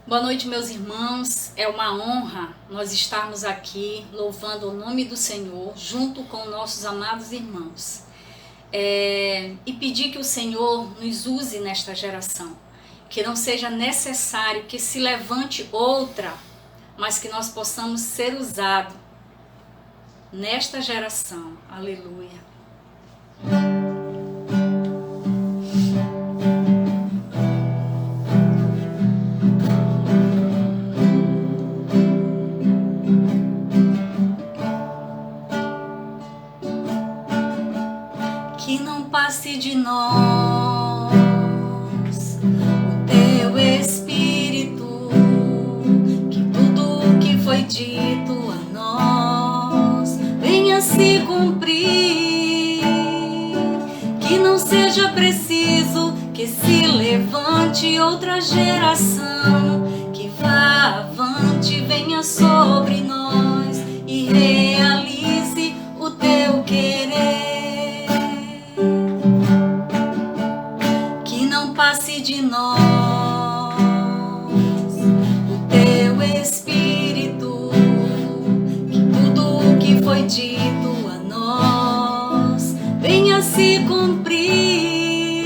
Boa noite, meus irmãos. É uma honra nós estarmos aqui louvando o nome do Senhor junto com nossos amados irmãos. E pedir que o Senhor nos use nesta geração, que não seja necessário que se levante outra, mas que nós possamos ser usados nesta geração. Aleluia. Que não passe de nós o teu Espírito, que tudo o que foi dito a nós venha se cumprir, que não seja preciso que se levante outra geração, que vá avante, venha sobre nós e realize o teu querer. Passe de nós o teu Espírito, que tudo o que foi dito a nós venha se cumprir,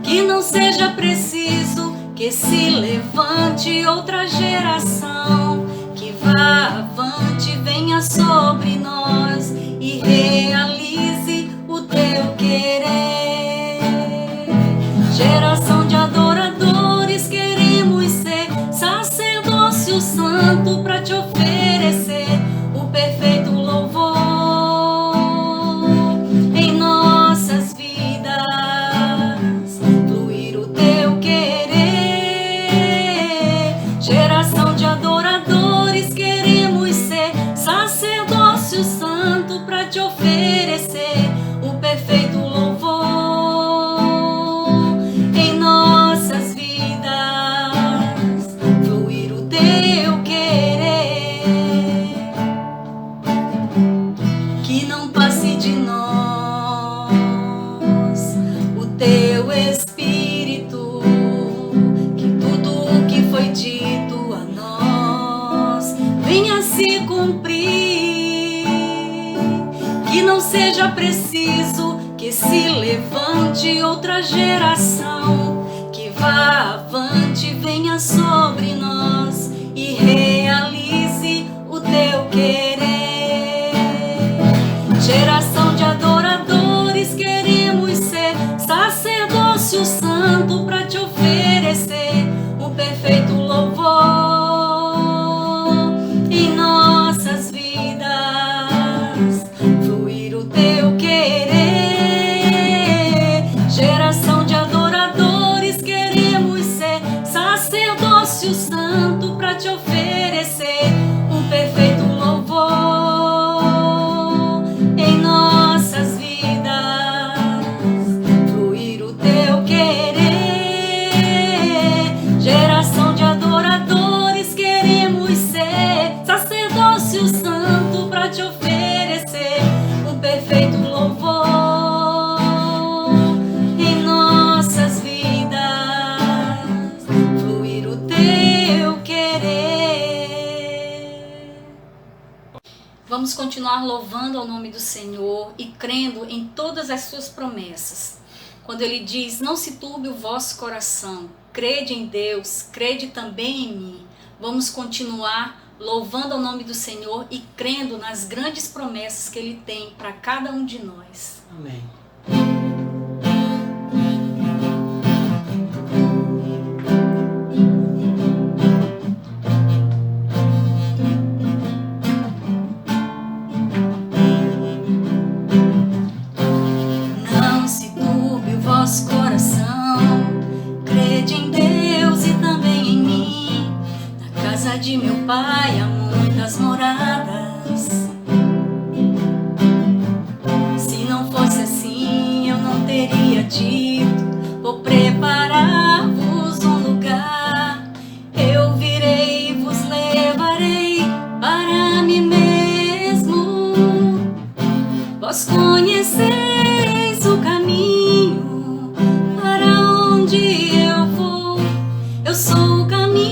que não seja preciso que se levante outra geração, que vá avante, venha sobre nós e realize o teu querer. Geração de adoradores, queremos ser sacerdócio santo para te oferecer o perfeito louvor em nossas vidas, fluir o teu querer. Geração de adoradores, queremos ser sacerdócio santo para te oferecer o perfeito louvor. Teu Espírito, que tudo o que foi dito a nós venha se cumprir, que não seja preciso que se levante outra geração, que vá avante, venha sobre nós e realize o teu querer. Geração de adoradores, queremos ser sacerdócio santo para te oferecer um perfeito louvor em nossas vidas, fluir o teu querer. Geração de adoradores, queremos ser sacerdócio santo para te oferecer um perfeito louvor em nossas vidas. Geração de adoradores, queremos ser sacerdócio santo para te oferecer um perfeito louvor em nossas vidas, fluir o teu querer. Vamos continuar louvando ao nome do Senhor e crendo em todas as suas promessas. Quando ele diz, não se turbe o vosso coração, crede em Deus, crede também em mim. Vamos continuar louvando ao nome do Senhor e crendo nas grandes promessas que ele tem para cada um de nós. Amém. Não se turbe o vosso coração, crede em Deus e também em mim. Na casa de meu pai há muitas moradas. Se não fosse assim, eu não teria dito, vou preparar-vos um lugar. Eu virei e vos levarei para mim mesmo. Vós conheceis o caminho para onde eu vou. Eu sou o caminho.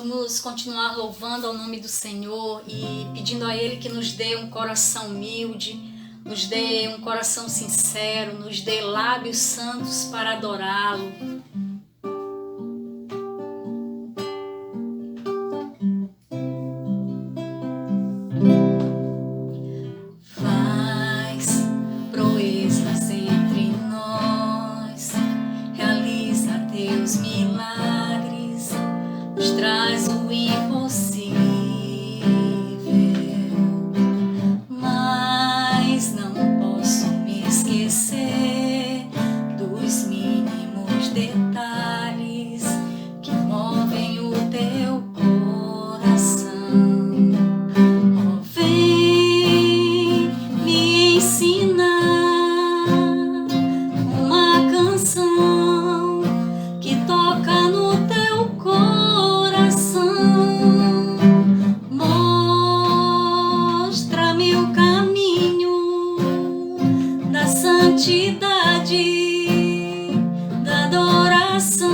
vamos continuar louvando ao nome do Senhor e pedindo a Ele que nos dê um coração humilde, nos dê um coração sincero, nos dê lábios santos para adorá-lo. Faz proezas entre nós, realiza teus milagres, nos traz o impossível, mas não posso me esquecer dos mínimos detalhes que movem o teu coração. Oh, vem me ensinar uma canção que toca no teu coração. Mostra-me o caminho da santidade, da adoração.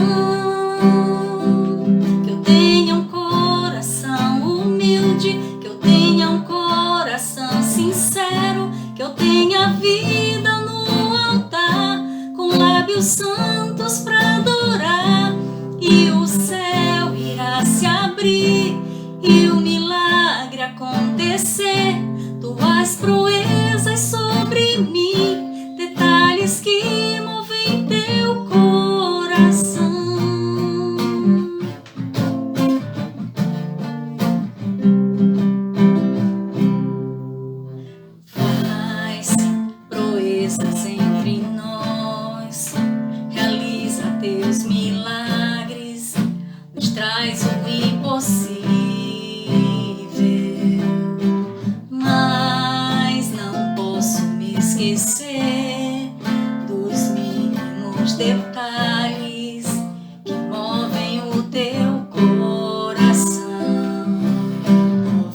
Que eu tenha um coração humilde, que eu tenha um coração sincero, que eu tenha vida no altar, com lábios santos para adorar. E o céu irá se abrir e o milagre acontecer. Tuas proezas sobre mim, detalhes que movem teu coração. Faz proezas entre nós, realiza teus milagres, nos traz o impossível, mas não posso me esquecer dos mínimos detalhes que movem o teu coração.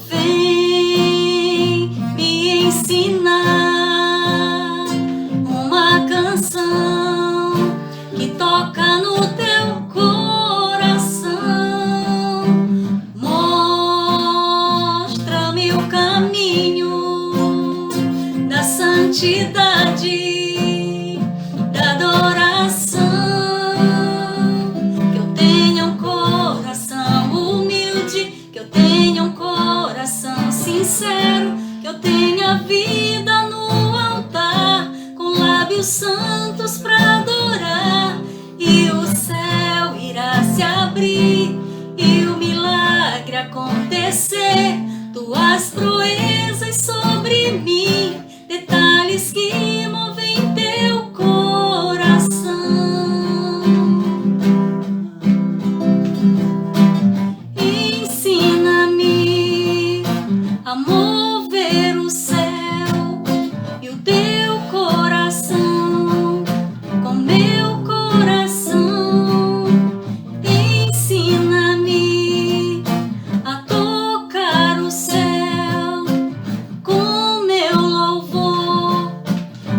Vem me ensinar uma canção que toca no teu coração. Mostra-me o caminho da santidade, da adoração. Que eu tenha um coração humilde, que eu tenha um coração sincero, que eu tenha vida no altar, com lábios santos para adorar. E o céu irá se abrir e o milagre acontecer. Tuas proezas sobre mim, detalhes que movem teu coração. Ensina-me a mover o céu e o teu coração com meu coração. Ensina-me a tocar o céu com meu louvor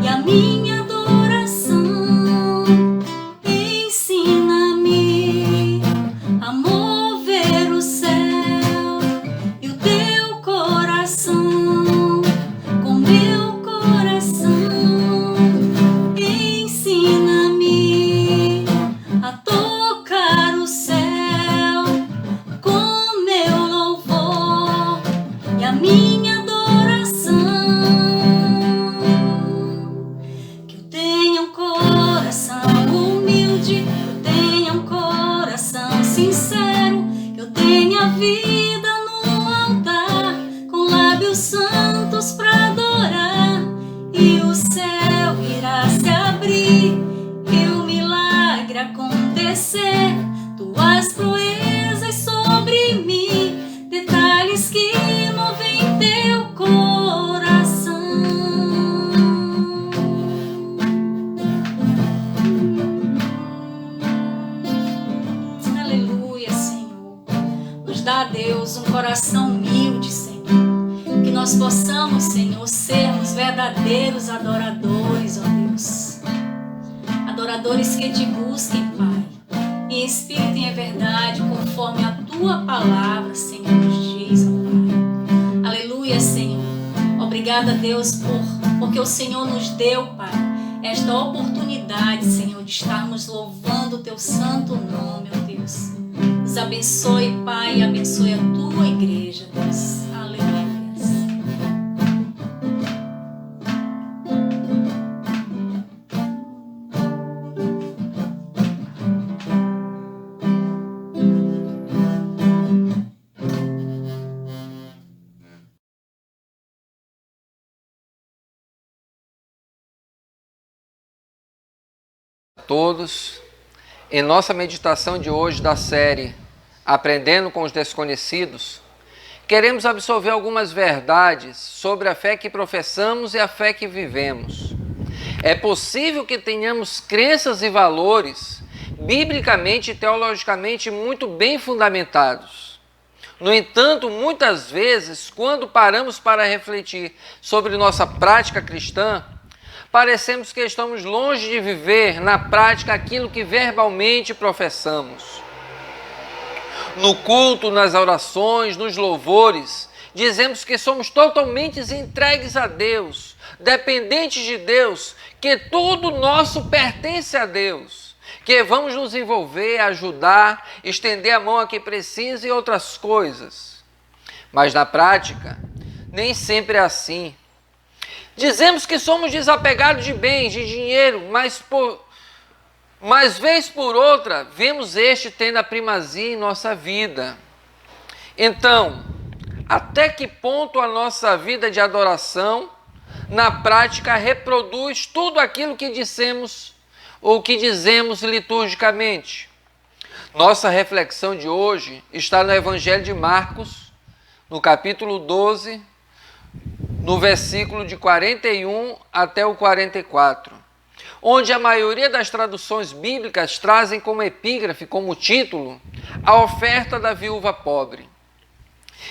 e a minha adoração. Ensina-me a mover o céu e o teu coração com meu coração. Ensina-me a tocar o céu com meu louvor e a minha adoração. Que eu tenha um coração humilde, que eu tenha um coração sincero, que eu tenha vida no altar, com lábios santos para adorar. E o céu irá se abrir e o milagre acontecer. Tuas proezas sobre mim, detalhes que movem teu coração. Aleluia, Senhor. Nos dá, Deus, um coração humilde, Senhor. Que nós possamos, Senhor, sermos verdadeiros adoradores, ó Deus. Adoradores que te busquem, Pai, em espírito e em verdade, conforme a tua tua palavra, Senhor, nos diz, ó Pai. Aleluia, Senhor. Obrigada, Deus, porque o Senhor nos deu, Pai, esta oportunidade, Senhor, de estarmos louvando o teu santo nome, ó Deus. Nos abençoe, Pai, abençoe a tua igreja, Deus. Aleluia. Todos, em nossa meditação de hoje da série Aprendendo com os Desconhecidos, queremos absorver algumas verdades sobre a fé que professamos e a fé que vivemos. É possível que tenhamos crenças e valores biblicamente e teologicamente muito bem fundamentados. No entanto, muitas vezes, quando paramos para refletir sobre nossa prática cristã, parecemos que estamos longe de viver na prática aquilo que verbalmente professamos. No culto, nas orações, nos louvores, dizemos que somos totalmente entregues a Deus, dependentes de Deus, que tudo nosso pertence a Deus, que vamos nos envolver, ajudar, estender a mão a quem precisa e outras coisas. Mas na prática, nem sempre é assim. Dizemos que somos desapegados de bens, de dinheiro, mas vez por outra, vemos este tendo a primazia em nossa vida. Então, até que ponto a nossa vida de adoração, na prática, reproduz tudo aquilo que dissemos ou que dizemos liturgicamente? Nossa reflexão de hoje está no Evangelho de Marcos, no capítulo 12, no versículo de 41 até o 44, onde a maioria das traduções bíblicas trazem como epígrafe, como título, a oferta da viúva pobre.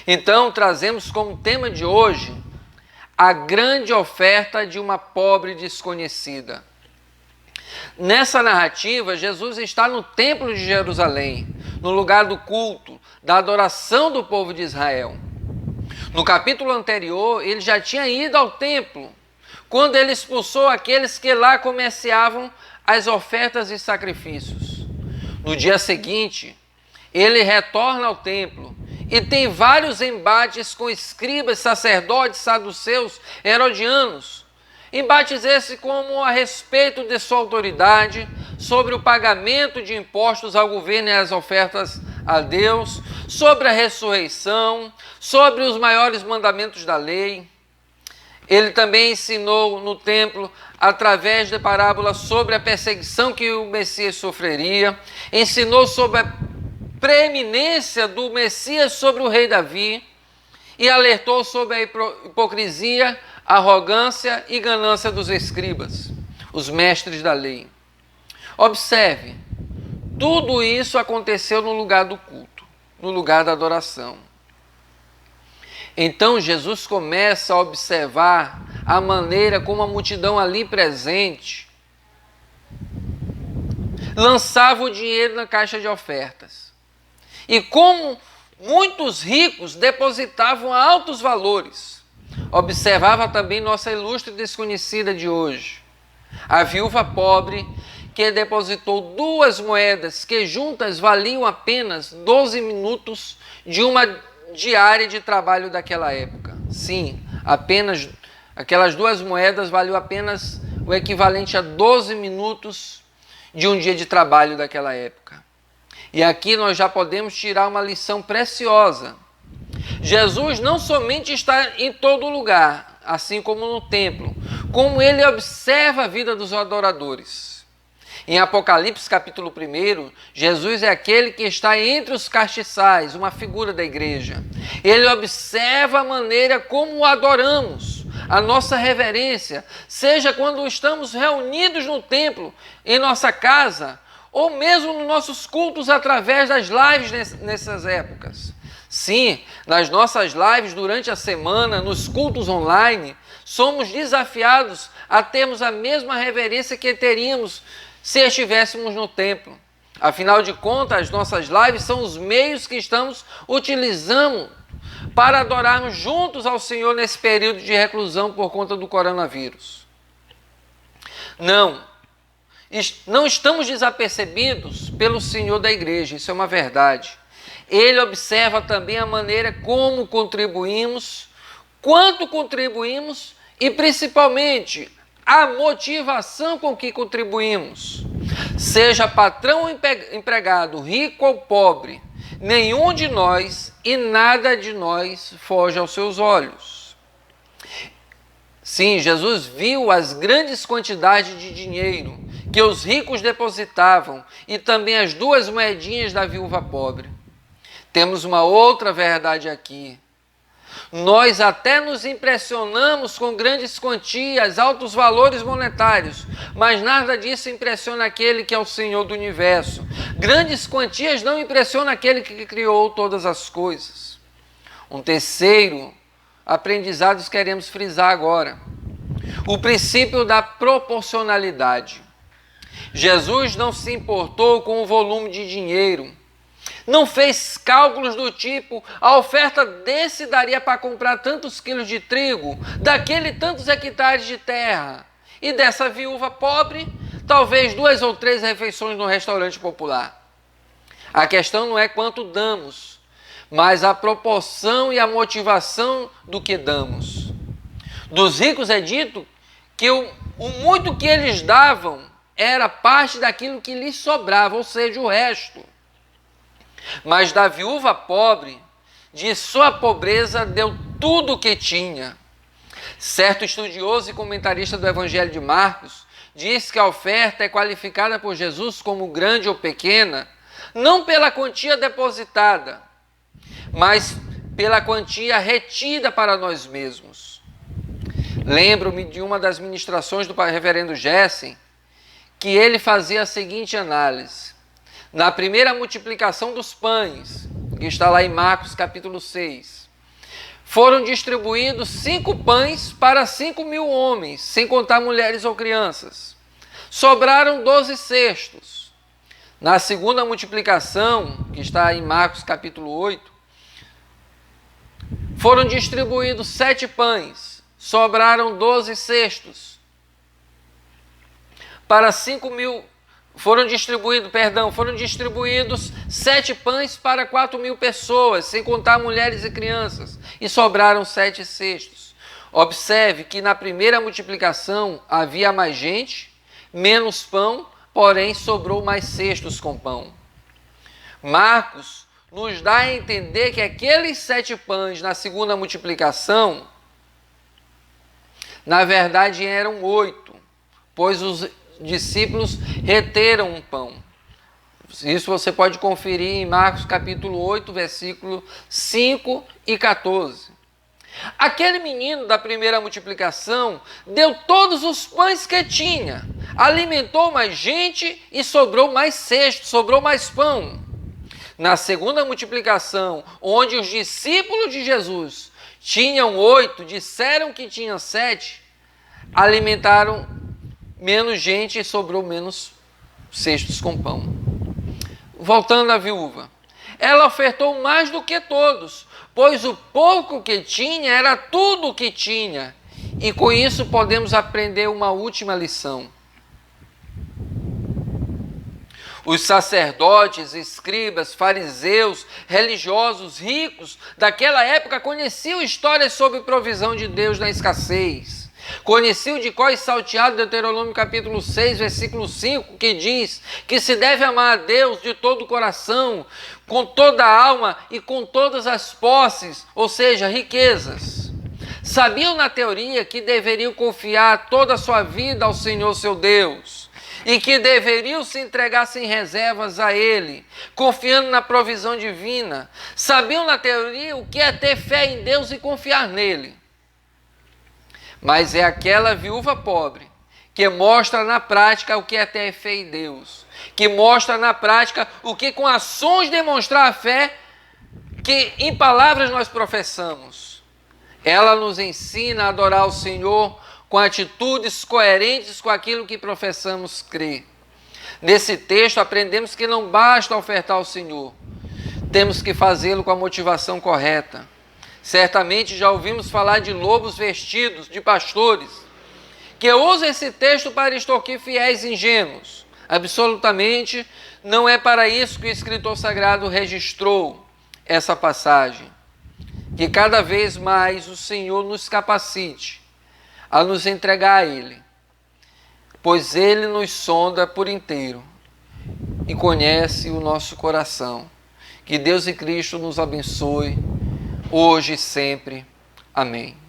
Então, trazemos como tema de hoje a grande oferta de uma pobre desconhecida. Nessa narrativa, Jesus está no Templo de Jerusalém, no lugar do culto, da adoração do povo de Israel. No capítulo anterior, ele já tinha ido ao templo, quando ele expulsou aqueles que lá comerciavam as ofertas e sacrifícios. No dia seguinte, ele retorna ao templo e tem vários embates com escribas, sacerdotes, saduceus, herodianos. Embates esse como a respeito de sua autoridade, sobre o pagamento de impostos ao governo e as ofertas a Deus, sobre a ressurreição, sobre os maiores mandamentos da lei. Ele também ensinou no templo, através de parábolas, sobre a perseguição que o Messias sofreria, ensinou sobre a preeminência do Messias sobre o rei Davi e alertou sobre a hipocrisia, arrogância e ganância dos escribas, os mestres da lei. Observe, tudo isso aconteceu no lugar do culto, no lugar da adoração. Então Jesus começa a observar a maneira como a multidão ali presente lançava o dinheiro na caixa de ofertas. E como muitos ricos depositavam altos valores. Observava também nossa ilustre desconhecida de hoje, a viúva pobre, que depositou 2 moedas que juntas valiam apenas 12 minutos de uma diária de trabalho daquela época. Sim, apenas aquelas 2 moedas valiam apenas o equivalente a 12 minutos de um dia de trabalho daquela época. E aqui nós já podemos tirar uma lição preciosa. Jesus não somente está em todo lugar, assim como no templo, como ele observa a vida dos adoradores. Em Apocalipse capítulo 1, Jesus é aquele que está entre os castiçais, uma figura da igreja. Ele observa a maneira como o adoramos, a nossa reverência, seja quando estamos reunidos no templo, em nossa casa, ou mesmo nos nossos cultos através das lives nessas épocas. Sim, nas nossas lives durante a semana, nos cultos online, somos desafiados a termos a mesma reverência que teríamos se estivéssemos no templo. Afinal de contas, as nossas lives são os meios que estamos utilizando para adorarmos juntos ao Senhor nesse período de reclusão por conta do coronavírus. Não estamos desapercebidos pelo Senhor da igreja, isso é uma verdade. Ele observa também a maneira como contribuímos, quanto contribuímos e principalmente a motivação com que contribuímos. Seja patrão ou empregado, rico ou pobre, nenhum de nós e nada de nós foge aos seus olhos. Sim, Jesus viu as grandes quantidades de dinheiro que os ricos depositavam e também as 2 moedinhas da viúva pobre. Temos uma outra verdade aqui. Nós até nos impressionamos com grandes quantias, altos valores monetários, mas nada disso impressiona aquele que é o Senhor do universo. Grandes quantias não impressionam aquele que criou todas as coisas. Um terceiro aprendizado que queremos frisar agora. O princípio da proporcionalidade. Jesus não se importou com o volume de dinheiro. Não fez cálculos do tipo, a oferta desse daria para comprar tantos quilos de trigo, daquele tantos hectares de terra, e dessa viúva pobre, talvez 2 ou 3 refeições no restaurante popular. A questão não é quanto damos, mas a proporção e a motivação do que damos. Dos ricos é dito que o muito que eles davam era parte daquilo que lhes sobrava, ou seja, o resto. Mas da viúva pobre, de sua pobreza, deu tudo o que tinha. Certo estudioso e comentarista do Evangelho de Marcos diz que a oferta é qualificada por Jesus como grande ou pequena, não pela quantia depositada, mas pela quantia retida para nós mesmos. Lembro-me de uma das ministrações do reverendo Jessen, que ele fazia a seguinte análise. Na primeira multiplicação dos pães, que está lá em Marcos capítulo 6, foram distribuídos 5 pães para 5.000 homens, sem contar mulheres ou crianças. Sobraram 12 cestos. Na segunda multiplicação, que está em Marcos capítulo 8, foram distribuídos 7 pães, sobraram 12 cestos. Para 5.000 foram distribuídos 7 pães para 4.000 pessoas, sem contar mulheres e crianças, e sobraram 7 cestos. Observe que na primeira multiplicação havia mais gente, menos pão, porém sobrou mais cestos com pão. Marcos nos dá a entender que aqueles 7 pães na segunda multiplicação, na verdade eram 8, pois os discípulos reteram um pão. Isso você pode conferir em Marcos capítulo 8, versículo 5 e 14. Aquele menino da primeira multiplicação deu todos os pães que tinha, alimentou mais gente e sobrou mais cesto, sobrou mais pão. Na segunda multiplicação, onde os discípulos de Jesus tinham 8, disseram que tinham 7, alimentaram menos gente e sobrou menos cestos com pão. Voltando à viúva, ela ofertou mais do que todos, pois o pouco que tinha era tudo o que tinha. E com isso podemos aprender uma última lição. Os sacerdotes, escribas, fariseus, religiosos, ricos daquela época conheciam histórias sobre provisão de Deus na escassez. Conheciam de cor e salteado Deuteronômio capítulo 6, versículo 5, que diz que se deve amar a Deus de todo o coração, com toda a alma e com todas as posses, ou seja, riquezas. Sabiam na teoria que deveriam confiar toda a sua vida ao Senhor seu Deus e que deveriam se entregar sem reservas a Ele, confiando na provisão divina. Sabiam na teoria o que é ter fé em Deus e confiar nele. Mas é aquela viúva pobre que mostra na prática o que é ter fé em Deus, que mostra na prática o que com ações demonstrar a fé que em palavras nós professamos. Ela nos ensina a adorar o Senhor com atitudes coerentes com aquilo que professamos crer. Nesse texto aprendemos que não basta ofertar ao Senhor, temos que fazê-lo com a motivação correta. Certamente já ouvimos falar de lobos vestidos de pastores, que usam esse texto para extorquir fiéis ingênuos. Absolutamente não é para isso que o escritor sagrado registrou essa passagem. Que cada vez mais o Senhor nos capacite a nos entregar a Ele, pois Ele nos sonda por inteiro e conhece o nosso coração. Que Deus e Cristo nos abençoe, hoje e sempre. Amém.